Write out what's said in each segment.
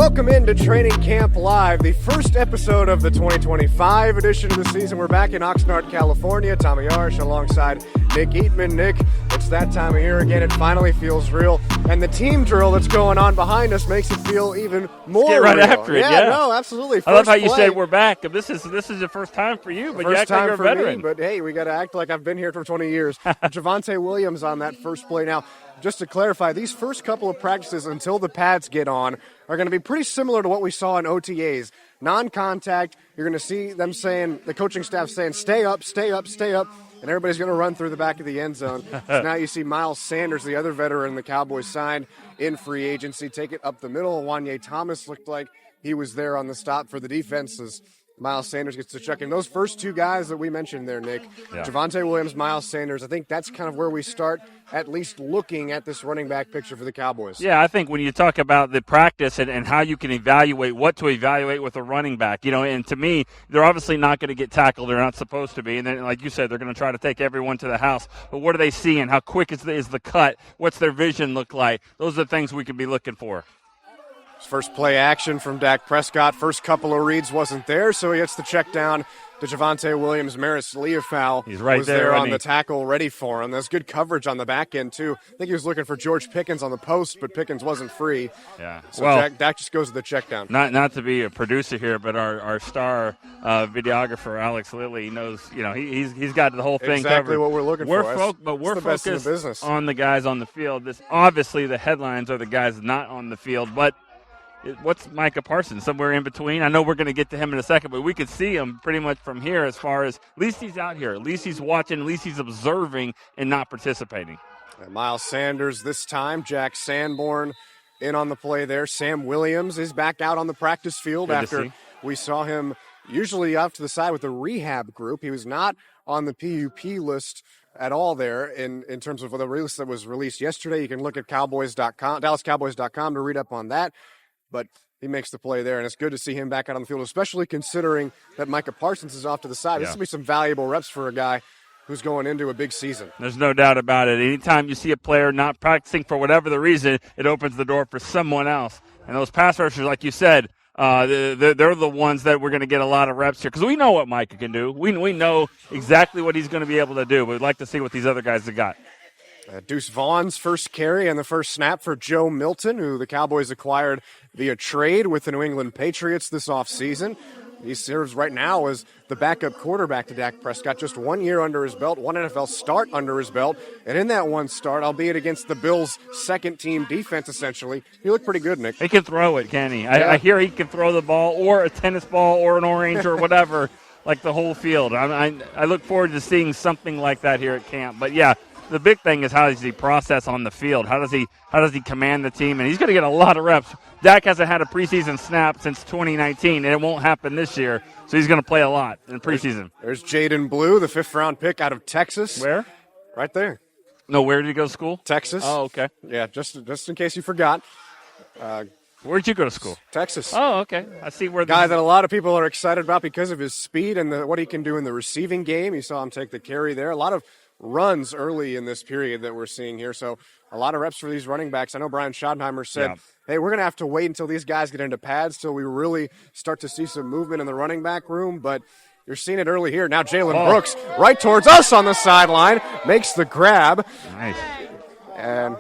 Welcome into Training Camp Live, the first episode of the 2025 edition of the season. We're back in Oxnard, California. Tommy Yarrish alongside Nick Eatman. Nick, it's that time of year again. It finally feels real. And the team drill that's going on behind us makes it feel even more Get right real. after it, yeah. No, absolutely. I love how you play. said we're back. This is the first time for you, but you act like you're a veteran. Me, but hey, we got to act like I've been here for 20 years. Javonte Williams on that first play. Now, just to clarify, these first couple of practices until the pads get on are going to be pretty similar to what we saw in OTAs. Non-contact, you're going to see them saying, the coaching staff saying, stay up, stay up, stay up, and everybody's going to run through the back of the end zone. So now you see Miles Sanders, the other veteran the Cowboys signed in free agency, take it up the middle. Wanye Thomas looked like he was there on the stop for the defenses. Miles Sanders gets to check in. Those first two guys that we mentioned there, Nick, Javonte Williams, Miles Sanders, I think that's kind of where we start at least looking at this running back picture for the Cowboys. Yeah, I think when you talk about the practice and how you can evaluate what to evaluate with a running back, and to me, they're obviously not going to get tackled. They're not supposed to be. And then, like you said, they're going to try to take everyone to the house. But what are they seeing? How quick is the cut? What's their vision look like? Those are the things we can be looking for. First play action from Dak Prescott. First couple of reads wasn't there, so he gets the check down to Javonte Williams. Maris Leofau He's right was there on the tackle ready for him. There's good coverage on the back end, too. I think he was looking for George Pickens on the post, but Pickens wasn't free. Yeah. So well, Dak just goes to the check down. Not to be a producer here, but our star videographer, Alex Lilly, knows, he's got the whole thing exactly covered. what we're looking for. But we're focused on the guys on the field. Obviously, the headlines are the guys not on the field, but what's Micah Parsons? Somewhere in between? I know we're going to get to him in a second, but we could see him pretty much from here as far as at least he's out here. At least he's watching. At least he's observing and not participating. And Miles Sanders this time. Jack Sanborn in on the play there. Sam Williams is back out on the practice field after we saw him usually off to the side with the rehab group. He was not on the PUP list at all there in terms of the release that was released yesterday. You can look at Cowboys.com, DallasCowboys.com to read up on that. But he makes the play there, and it's good to see him back out on the field, especially considering that Micah Parsons is off to the side. This will be some valuable reps for a guy who's going into a big season. There's no doubt about it. Anytime you see a player not practicing for whatever the reason, it opens the door for someone else. And those pass rushers, like you said, they're the ones that we're going to get a lot of reps here because we know what Micah can do. We know exactly what he's going to be able to do. We'd like to see what these other guys have got. Deuce Vaughn's first carry and the first snap for Joe Milton, who the Cowboys acquired via trade with the New England Patriots this offseason. He serves right now as the backup quarterback to Dak Prescott. Just 1 year under his belt, one NFL start under his belt. And in that one start, albeit against the Bills' second-team defense, essentially, he looked pretty good, Nick. He can throw it, can he? I hear he can throw the ball or a tennis ball or an orange or whatever, like the whole field. I look forward to seeing something like that here at camp. But, yeah. The big thing is how does he process on the field? How does he command the team? And he's going to get a lot of reps. Dak hasn't had a preseason snap since 2019, and it won't happen this year. So he's going to play a lot in preseason. There's Jaden Blue, the fifth-round pick out of Texas. Where? Right there. No, where did he go to school? Texas. Oh, okay. Yeah, just in case you forgot. Where'd you go to school? Texas. Oh, okay. I see where. Guy that a lot of people are excited about because of his speed and what he can do in the receiving game. You saw him take the carry there. A lot of runs early in this period that we're seeing here. So a lot of reps for these running backs. I know Brian Schottenheimer said, hey, we're going to have to wait until these guys get into pads till we really start to see some movement in the running back room. But you're seeing it early here. Now Jalen Brooks right towards us on the sideline makes the grab. Nice. And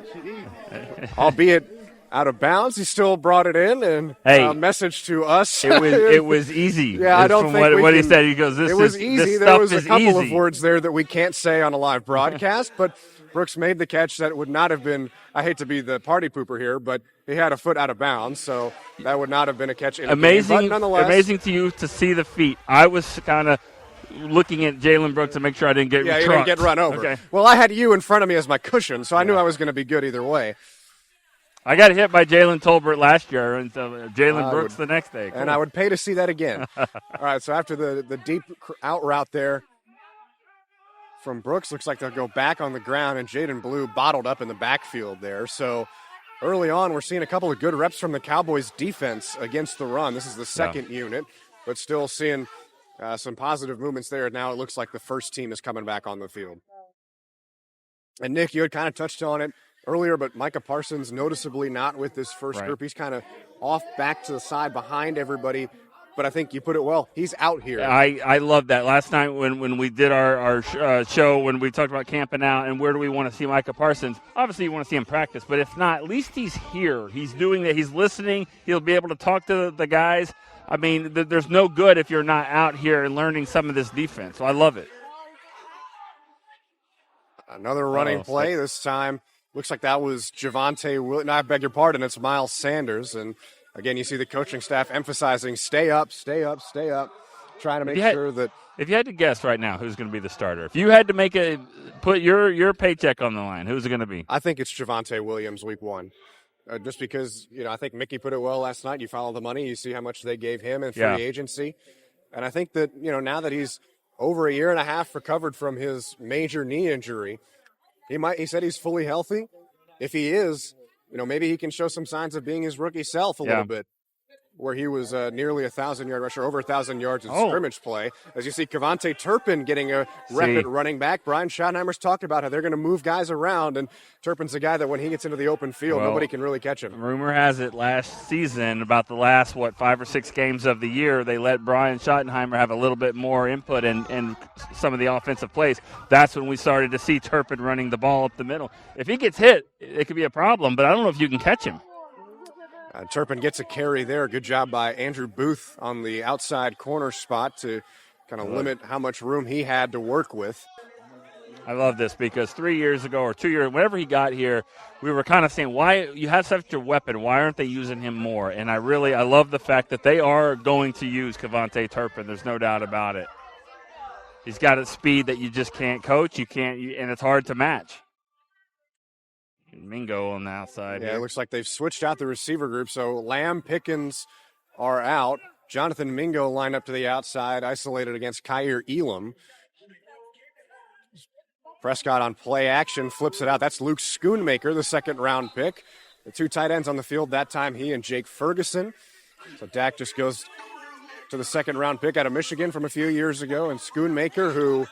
albeit out of bounds, he still brought it in, and a message to us. It was easy. Yeah, I don't think what he said. He goes, "This was is easy." This there was a is couple easy. of words there that we can't say on a live broadcast, but Brooks made the catch that would not have been. I hate to be the party pooper here, but he had a foot out of bounds, so that would not have been a catch. Amazing, but nonetheless, amazing to you to see the feet. I was kind of looking at Jalen Brooks to make sure I didn't get you didn't get run over. Okay. Well, I had you in front of me as my cushion, so I knew I was going to be good either way. I got hit by Jalen Tolbert last year, and Jalen Brooks the next day. Cool. And I would pay to see that again. All right, so after the deep out route there from Brooks, looks like they'll go back on the ground, and Jaden Blue bottled up in the backfield there. So early on, we're seeing a couple of good reps from the Cowboys' defense against the run. This is the second unit, but still seeing some positive movements there. Now it looks like the first team is coming back on the field. And, Nick, you had kind of touched on it. earlier, but Micah Parsons noticeably not with this first Right. group. He's kind of off back to the side behind everybody. But I think you put it well. He's out here. I love that. Last night when we did our show, when we talked about camping out and where do we want to see Micah Parsons, obviously you want to see him practice. But if not, at least he's here. He's doing that. He's listening. He'll be able to talk to the guys. I mean, there's no good if you're not out here and learning some of this defense. So I love it. Another running play this time. Looks like that was Javonte Williams. No, I beg your pardon. It's Miles Sanders. And again, you see the coaching staff emphasizing stay up, stay up, stay up, trying to make sure that. If you had to guess right now who's going to be the starter, if you had to put your paycheck on the line, who's it going to be? I think it's Javonte Williams week one. Just because, I think Mickey put it well last night. You follow the money, you see how much they gave him in free agency. And I think that, now that he's over a year and a half recovered from his major knee injury, he said he's fully healthy. If he is, maybe he can show some signs of being his rookie self a little bit, where he was nearly 1,000-yard rusher, over 1,000 yards in scrimmage play. As you see, Kevontae Turpin getting a rep at running back. Brian Schottenheimer's talked about how they're going to move guys around, and Turpin's a guy that when he gets into the open field, nobody can really catch him. Rumor has it last season, about the last, 5 or 6 games of the year, they let Brian Schottenheimer have a little bit more input in some of the offensive plays. That's when we started to see Turpin running the ball up the middle. If he gets hit, it could be a problem, but I don't know if you can catch him. Turpin gets a carry there. Good job by Andrew Booth on the outside corner spot to kind of limit how much room he had to work with. I love this because 3 years ago or 2 years, whenever he got here, we were kind of saying, why you have such a weapon, why aren't they using him more? And I love the fact that they are going to use Kevontae Turpin. There's no doubt about it. He's got a speed that you just can't coach. And it's hard to match. Mingo on the outside. Yeah, it looks like they've switched out the receiver group. So Lamb, Pickens are out. Jonathan Mingo lined up to the outside, isolated against Kyer Elam. Prescott on play action, flips it out. That's Luke Schoonmaker, the second-round pick. The two tight ends on the field that time, he and Jake Ferguson. So Dak just goes to the second-round pick out of Michigan from a few years ago. And Schoonmaker, who...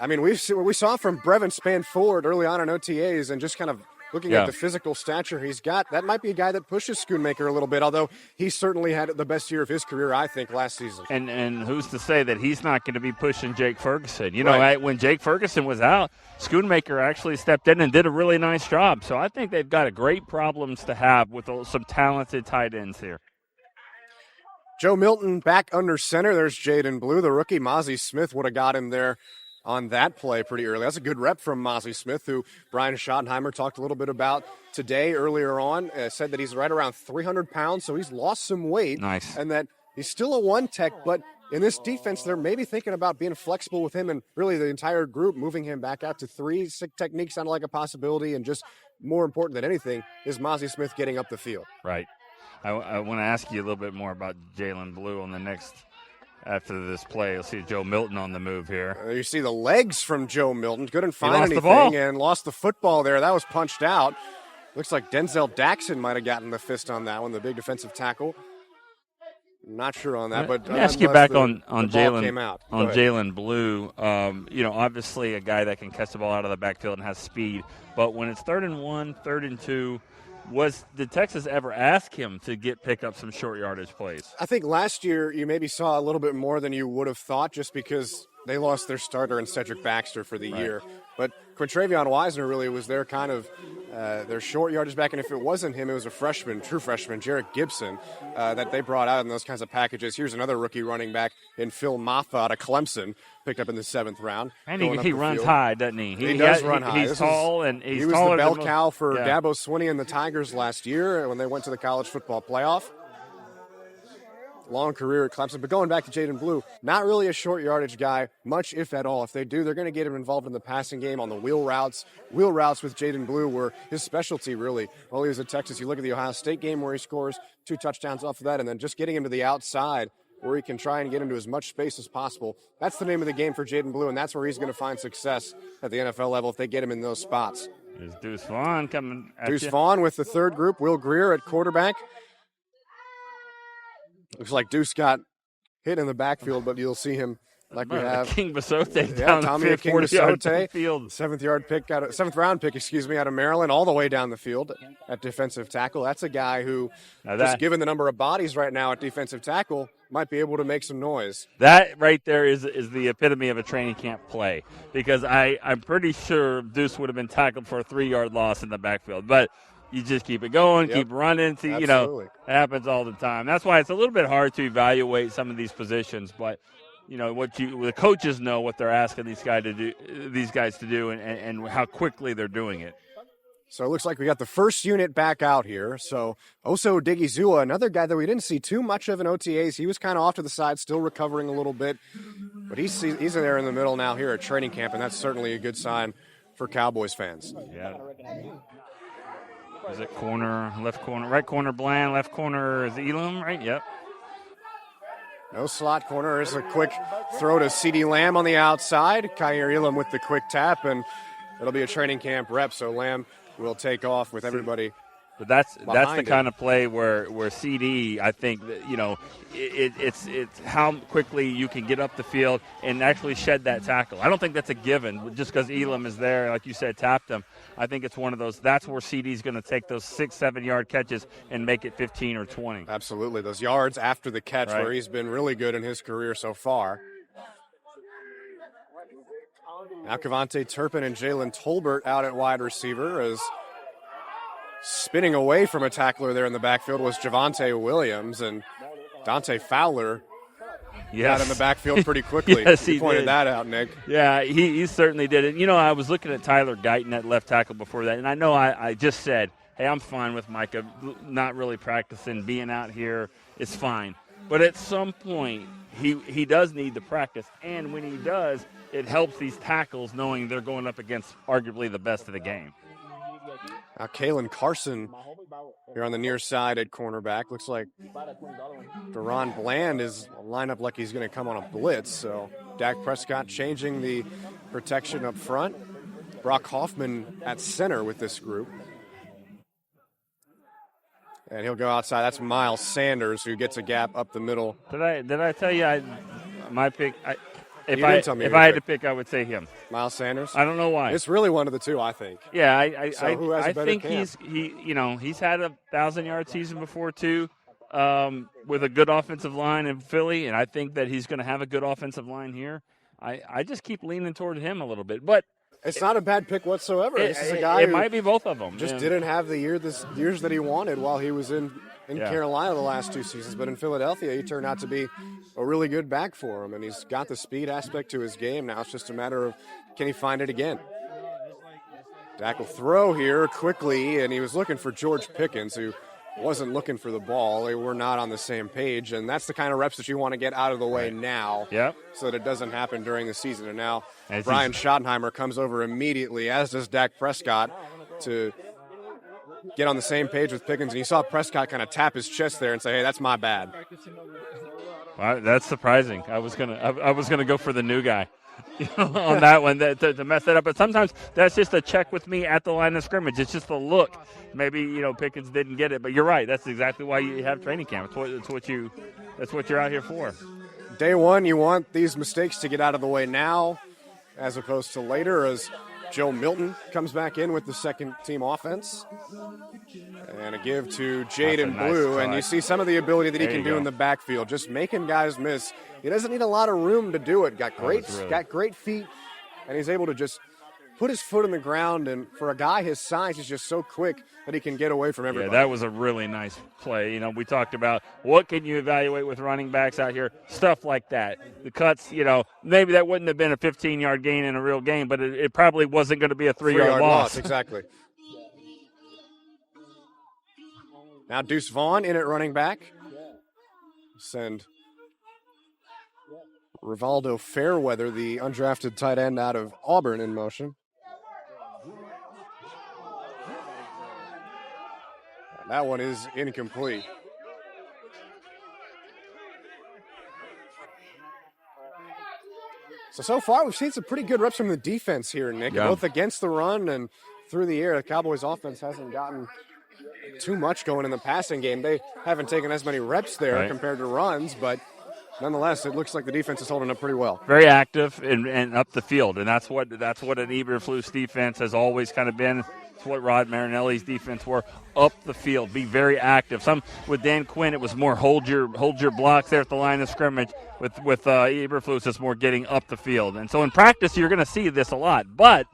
we saw from Brevin Spanford early on in OTAs and just kind of looking at the physical stature he's got, that might be a guy that pushes Schoonmaker a little bit, although he certainly had the best year of his career, I think, last season. And who's to say that he's not going to be pushing Jake Ferguson? When Jake Ferguson was out, Schoonmaker actually stepped in and did a really nice job. So I think they've got a great problems to have with some talented tight ends here. Joe Milton back under center. There's Jaden Blue, the rookie. Mozzie Smith would have got him there on that play pretty early. That's a good rep from Mozzie Smith, who Brian Schottenheimer talked a little bit about today earlier on. Said that he's right around 300 pounds, so he's lost some weight. Nice. And that he's still a one tech, but in this defense, they're maybe thinking about being flexible with him and really the entire group, moving him back out to 3. Sick technique sounded like a possibility, and just more important than anything is Mozzie Smith getting up the field. Right. I want to ask you a little bit more about Jalen Blue on the next after this play. You'll see Joe Milton on the move here. You see the legs from Joe Milton. Couldn't find anything the ball. And lost the football there. That was punched out. Looks like Denzel Daxon might have gotten the fist on that one, the big defensive tackle. Not sure on that, but let me ask you back on Jalen Blue. Obviously a guy that can catch the ball out of the backfield and has speed. But when it's 3rd and 1, 3rd and 2, did Texas ever ask him to pick up some short yardage plays? I think last year you maybe saw a little bit more than you would have thought, just because they lost their starter in Cedric Baxter for the year. But Quintravion Wisener really was their kind of their short yardage back, and if it wasn't him, it was a true freshman, Jarrett Gibson, that they brought out in those kinds of packages. Here's another rookie running back in Phil Maffa out of Clemson, picked up in the 7th round. And he runs high, doesn't he? He does run high. He's tall, and he was the bell cow for Dabo Swinney and the Tigers last year when they went to the college football playoff. Long career at Clemson. But going back to Jaden Blue, not really a short yardage guy, much if at all. If they do, they're going to get him involved in the passing game on the wheel routes. Wheel routes with Jaden Blue were his specialty, really. While he was at Texas, you look at the Ohio State game where he scores 2 touchdowns off of that, and then just getting him to the outside where he can try and get into as much space as possible. That's the name of the game for Jaden Blue, and that's where he's going to find success at the NFL level if they get him in those spots. There's Deuce Vaughn coming at Deuce Vaughn with the third group. Will Greer at quarterback. Looks like Deuce got hit in the backfield, but you'll see him like we have King Basote yeah, down Tommy the King 40 yard Basote, field. seventh round pick, out of Maryland, all the way down the field at defensive tackle. That's a guy who, just given the number of bodies right now at defensive tackle, might be able to make some noise. That right there is the epitome of a training camp play, because I'm pretty sure Deuce would have been tackled for a 3-yard loss in the backfield. But you just keep it going, keep running. See, Absolutely. it happens all the time. That's why it's a little bit hard to evaluate some of these positions. But the coaches know what they're asking these guys to do, and how quickly they're doing it. So it looks like we got the first unit back out here. So Oso Digizua, another guy that we didn't see too much of in OTAs. He was kind of off to the side, still recovering a little bit. But he's there in the middle now here at training camp, and that's certainly a good sign for Cowboys fans. Yeah. Is it corner, left corner, right corner Bland, left corner is Elam, right? Yep. No slot corner. There's a quick throw to C.D. Lamb on the outside. Kyer Elam with the quick tap, and it'll be a training camp rep, so Lamb will take off with everybody. But that's the kind of play where CD, I think, it's how quickly you can get up the field and actually shed that tackle. I don't think that's a given just because Elam is there, like you said, tapped him. I think it's one of those. That's where CD's going to take those 6-7 yard catches and make it 15 or 20. Absolutely, those yards after the catch, right, where he's been really good in his career so far. Now Cavante Turpin and Jalen Tolbert out at wide receiver, as spinning away from a tackler there in the backfield was Javonte Williams, and Dante Fowler got in the backfield pretty quickly. Yes, he pointed that out, Nick. Yeah, he certainly did it. I was looking at Tyler Guyton at left tackle before that, and I know I just said, hey, I'm fine with Micah not really practicing, being out here. It's fine. But at some point, he does need the practice, and when he does, it helps these tackles knowing they're going up against arguably the best of the game. Now Kalen Carson here on the near side at cornerback. Looks like Deron Bland is lined up like he's going to come on a blitz. So Dak Prescott changing the protection up front. Brock Hoffman at center with this group. And he'll go outside. That's Miles Sanders, who gets a gap up the middle. Did I tell you my pick? If I had to pick, I would say him. Miles Sanders? I don't know why. It's really one of the two, I think. Yeah, I think camp? he's had a 1,000-yard season before too, with a good offensive line in Philly, and I think that he's going to have a good offensive line here. I just keep leaning toward him a little bit, but it's not a bad pick whatsoever. This is a guy who might be both of them. Just didn't have the years that he wanted while he was in Carolina the last 2 seasons, but in Philadelphia he turned out to be a really good back for him, and he's got the speed aspect to his game. Now it's just a matter of, can he find it again? Dak will throw here quickly, and he was looking for George Pickens, who wasn't looking for the ball. They were not on the same page, and that's the kind of reps that you want to get out of the way now, so that it doesn't happen during the season. And now Brian Schottenheimer comes over immediately, as does Dak Prescott, to get on the same page with Pickens. And you saw Prescott kind of tap his chest there and say, hey, that's my bad. Well, that's surprising. I was gonna go for the new guy on that one to mess it up. But sometimes that's just a check with me at the line of scrimmage. It's just a look. Maybe Pickens didn't get it, but you're right. That's exactly why you have training camp. That's what you're out here for. Day one, you want these mistakes to get out of the way now, as opposed to later, as Joe Milton comes back in with the second team offense. And a give to Jaden Blue. And you see some of the ability that he can do in the backfield, just making guys miss. He doesn't need a lot of room to do it. Got great feet, and he's able to just put his foot on the ground. And for a guy his size, he's just so quick that he can get away from everybody. Yeah, that was a really nice play. We talked about what can you evaluate with running backs out here, stuff like that. The cuts, maybe that wouldn't have been a 15-yard gain in a real game, but it probably wasn't going to be a 3-yard loss. Exactly. Now Deuce Vaughn in at running back. Send Rivaldo Fairweather, the undrafted tight end out of Auburn, in motion. That one is incomplete. So far we've seen some pretty good reps from the defense here, Nick, both against the run and through the air. The Cowboys offense hasn't gotten too much going in the passing game. They haven't taken as many reps there compared to runs, but nonetheless, it looks like the defense is holding up pretty well. Very active and up the field, and that's what an Eberflus defense has always kind of been. It's what Rod Marinelli's defense were, up the field, be very active. Some with Dan Quinn, it was more hold your blocks there at the line of scrimmage. With Eberflus, it's more getting up the field. And so in practice, you're going to see this a lot, but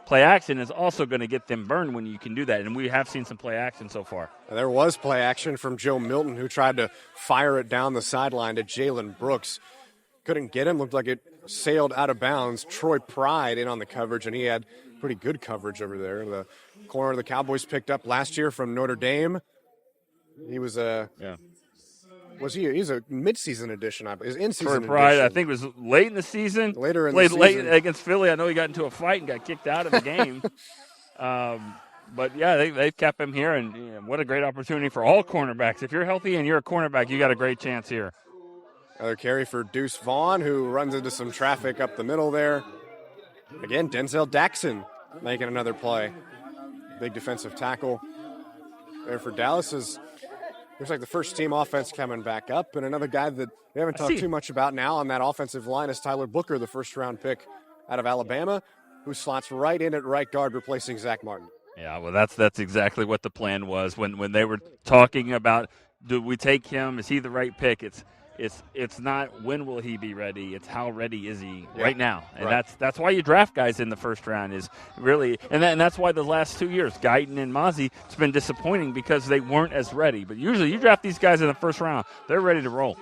play action is also going to get them burned when you can do that, and we have seen some play action so far. There was play action from Joe Milton, who tried to fire it down the sideline to Jalen Brooks. Couldn't get him. Looked like it sailed out of bounds. Troy Pride in on the coverage, and he had pretty good coverage over there. The corner the Cowboys picked up last year from Notre Dame. He was a he's a midseason addition. His in-season Troy Pride, addition. I think, was late in the season. Later in Played the season. late against Philly. I know he got into a fight and got kicked out of the game. But, yeah, they've kept him here, and what a great opportunity for all cornerbacks. If you're healthy and you're a cornerback, you got a great chance here. Another carry for Deuce Vaughn, who runs into some traffic up the middle there. Again, Denzel Daxon making another play. Big defensive tackle there for Dallas. Looks like the first team offense coming back up. And another guy that we haven't talked too much about now on that offensive line is Tyler Booker, the first-round pick out of Alabama, who slots right in at right guard, replacing Zach Martin. Yeah, well, that's exactly what the plan was when they were talking about, do we take him? Is he the right pick? It's not when will he be ready. It's how ready is he right now, and right. that's why you draft guys in the first round is really, and that's why the last 2 years, Guyton and Mozzie, it's been disappointing because they weren't as ready. But usually you draft these guys in the first round, they're ready to roll.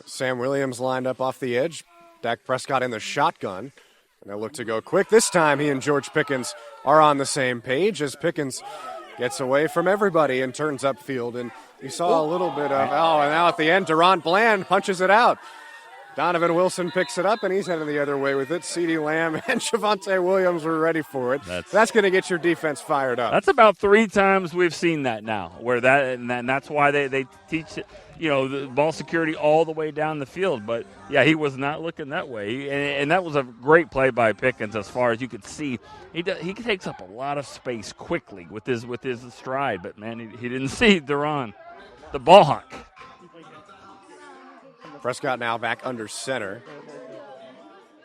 Sam Williams lined up off the edge. Dak Prescott in the shotgun. And they'll look to go quick. This time he and George Pickens are on the same page as Pickens gets away from everybody and turns upfield. And you saw a little bit of, and now at the end, Deron Bland punches it out. Donovan Wilson picks it up, and he's heading the other way with it. CeeDee Lamb and Javonte Williams were ready for it. That's going to get your defense fired up. That's about 3 times we've seen that now, where and that's why they teach it. The ball security all the way down the field. But, yeah, he was not looking that way. And that was a great play by Pickens as far as you could see. He takes up a lot of space quickly with his stride. But, man, he didn't see Deron, the ball hawk. Prescott now back under center.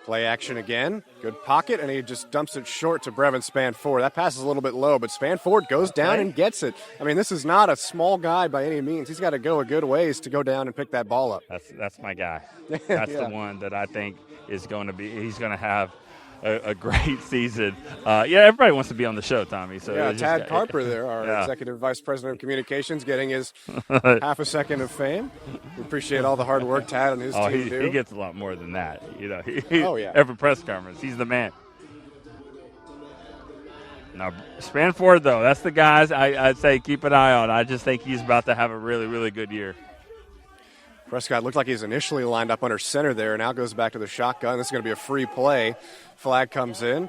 Play action again. Good pocket, and he just dumps it short to Brevin Spanford. That pass is a little bit low, but Spanford goes down and gets it. I mean, this is not a small guy by any means. He's got to go a good ways to go down and pick that ball up. That's my guy. That's the one that I think is going to be – he's going to have a great season. Everybody wants to be on the show, Tommy. So Tad Carper there, our Executive Vice President of Communications, getting his half a second of fame. We appreciate all the hard work Tad and his team do. He gets a lot more than that. Every press conference, he's the man. Now, Spanford, though, that's the guys I'd say keep an eye on. I just think he's about to have a really, really good year. Prescott looked like he's initially lined up under center there, now goes back to the shotgun. This is going to be a free play. Flag comes in.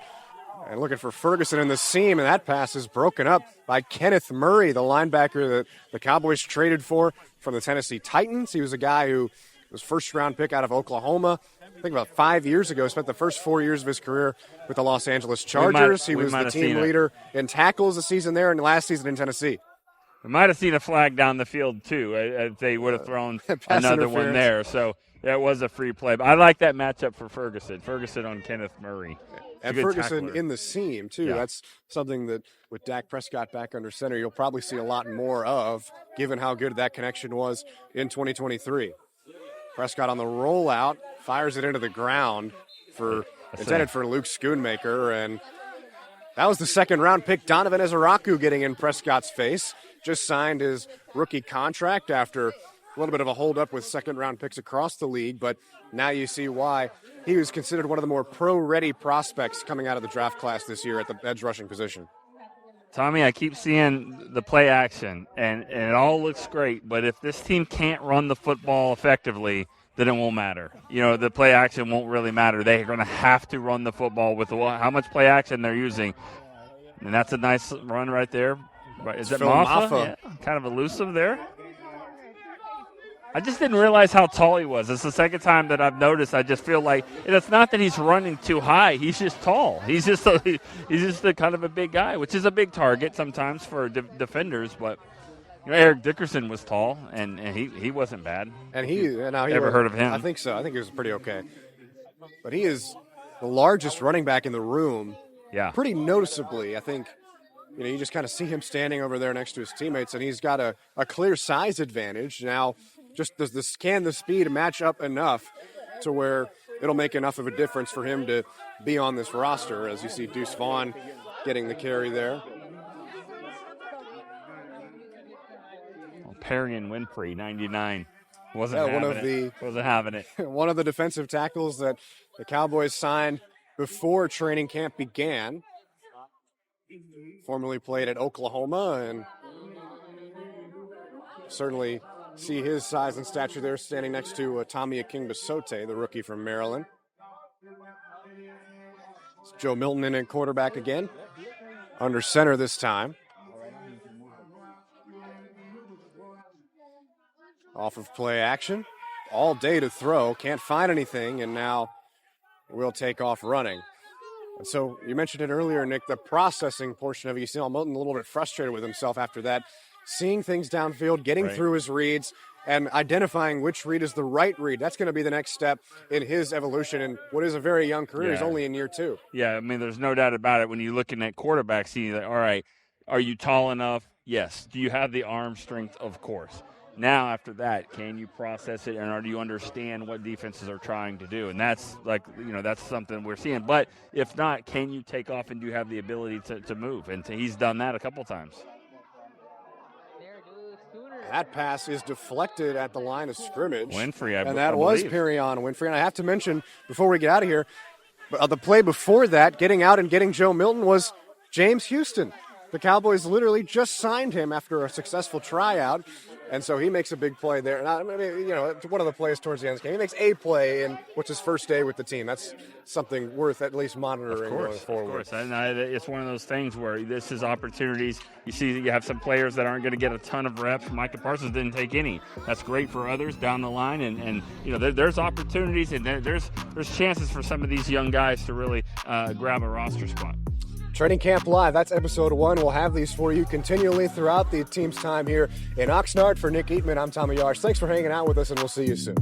And looking for Ferguson in the seam, and that pass is broken up by Kenneth Murray, the linebacker that the Cowboys traded for from the Tennessee Titans. He was a guy who was first-round pick out of Oklahoma. I think about 5 years ago, spent the first 4 years of his career with the Los Angeles Chargers. He was the team leader in tackles a season there and last season in Tennessee. We might have seen a flag down the field, too, if they would have thrown another one there. So that was a free play. But I like that matchup for Ferguson. Ferguson on Kenneth Murray. And Ferguson in the seam, too. Yeah. That's something that with Dak Prescott back under center, you'll probably see a lot more of, given how good that connection was in 2023. Prescott on the rollout, fires it into the ground intended for Luke Schoonmaker. And that was the second-round pick, Donovan Ezeraku, getting in Prescott's face. Just signed his rookie contract after a little bit of a holdup with second-round picks across the league, but now you see why he was considered one of the more pro-ready prospects coming out of the draft class this year at the edge rushing position. Tommy, I keep seeing the play action, and it all looks great, but if this team can't run the football effectively, then it won't matter. The play action won't really matter. They're going to have to run the football with how much play action they're using. And that's a nice run right there. Is it Maffa? Yeah, kind of elusive there. I just didn't realize how tall he was. It's the second time that I've noticed. I just feel like it's not that he's running too high. He's just tall. He's just a kind of a big guy, which is a big target sometimes for defenders. But Eric Dickerson was tall, and he wasn't bad. And he ever heard of him? I think so. I think he was pretty okay. But he is the largest running back in the room. Yeah. Pretty noticeably, I think. You just kind of see him standing over there next to his teammates, and he's got a clear size advantage. Now, just can the speed match up enough to where it'll make enough of a difference for him to be on this roster, as you see Deuce Vaughn getting the carry there. Perry and Winfrey, 99. Wasn't having it. One of the defensive tackles that the Cowboys signed before training camp began. Formerly played at Oklahoma, and certainly see his size and stature there standing next to Tommy Akingbasote, the rookie from Maryland. It's Joe Milton in at quarterback again, under center this time. Off of play action, all day to throw, can't find anything, and now will take off running. And so you mentioned it earlier, Nick, the processing portion of it. You see Milton a little bit frustrated with himself after that, seeing things downfield, getting through his reads, and identifying which read is the right read. That's going to be the next step in his evolution in what is a very young career. He's only in year 2. Yeah, I mean, there's no doubt about it. When you're looking at quarterbacks, you're like, all right, are you tall enough? Yes. Do you have the arm strength? Of course. Now, after that, can you process it, and do you understand what defenses are trying to do? And that's that's something we're seeing. But if not, can you take off, and do you have the ability to move? And he's done that a couple times. That pass is deflected at the line of scrimmage. Winfrey, and that was Perrion Winfrey. And I have to mention, before we get out of here, the play before that, getting out and getting Joe Milton, was James Houston. The Cowboys literally just signed him after a successful tryout, and so he makes a big play there. I mean, one of the plays towards the end of the game. He makes a play in what's his first day with the team. That's something worth at least monitoring going forward. Of course, and it's one of those things where this is opportunities. You see that you have some players that aren't going to get a ton of reps. Micah Parsons didn't take any. That's great for others down the line, and there's opportunities, and there's chances for some of these young guys to really grab a roster spot. Training Camp Live, that's episode 1. We'll have these for you continually throughout the team's time here in Oxnard. For Nick Eatman, I'm Tommy Yarrish. Thanks for hanging out with us, and we'll see you soon.